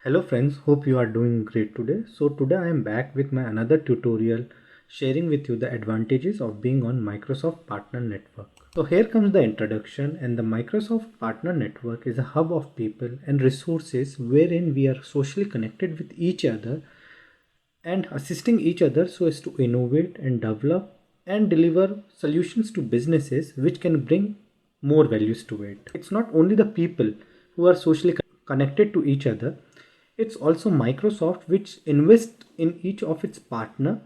Hello friends, hope you are doing great today. So today I am back with my another tutorial sharing with you the advantages of being on Microsoft Partner Network. So here comes the introduction, and the Microsoft Partner Network is a hub of people and resources wherein we are socially connected with each other and assisting each other so as to innovate and develop and deliver solutions to businesses which can bring more values to it. It's not only the people who are socially connected to each other, it's also Microsoft which invests in each of its partner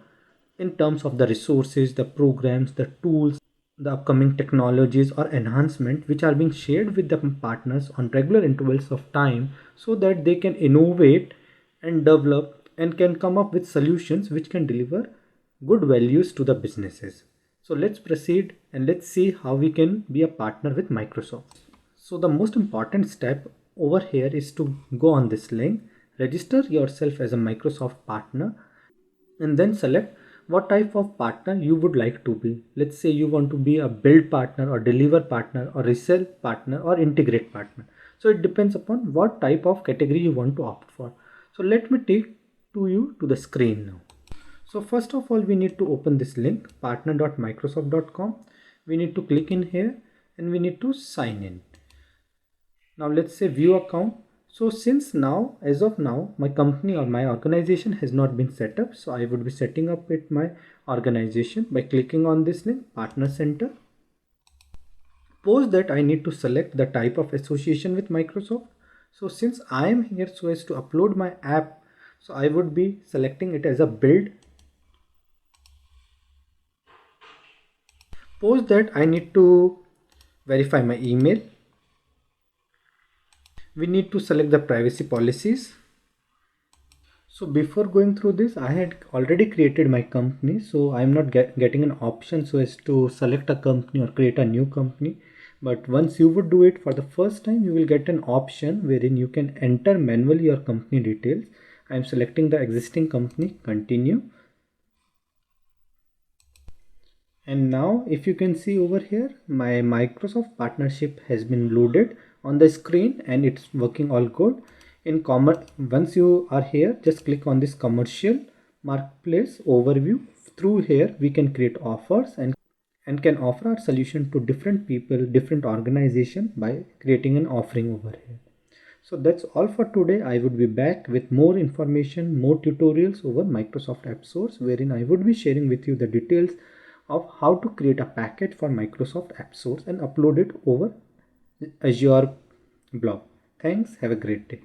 in terms of the resources, the programs, the tools, the upcoming technologies or enhancement which are being shared with the partners on regular intervals of time so that they can innovate and develop and can come up with solutions which can deliver good values to the businesses. So let's proceed and let's see how we can be a partner with Microsoft. So the most important step over here is to go on this link, register yourself as a Microsoft partner, and then select what type of partner you would like to be. Let's say you want to be a build partner or deliver partner or resell partner or integrate partner. So it depends upon what type of category you want to opt for. So let me take to you to the screen now. So first of all, we need to open this link partner.microsoft.com. We need to click in here and we need to sign in. Now let's say view account. So since now, as of now, my company or my organization has not been set up. So I would be setting up with my organization by clicking on this link, Partner Center. Post that I need to select the type of association with Microsoft. So since I am here so as to upload my app, so I would be selecting it as a build. Post that I need to verify my email. We need to select the privacy policies. So before going through this, I had already created my company, so I'm not getting an option so as to select a company or create a new company. But once you would do it for the first time, you will get an option wherein you can enter manually your company details. I'm selecting the existing company, continue. And now if you can see over here, my Microsoft partnership has been loaded on the screen and it's working all good. In once you are here, just click on this commercial marketplace overview. Through here we can create offers and can offer our solution to different people, different organization by creating an offering over here. So that's all for today. I would be back with more information, more tutorials over Microsoft App Source, wherein I would be sharing with you the details of how to create a package for Microsoft App Source and upload it over Azure blog. Thanks. Have a great day.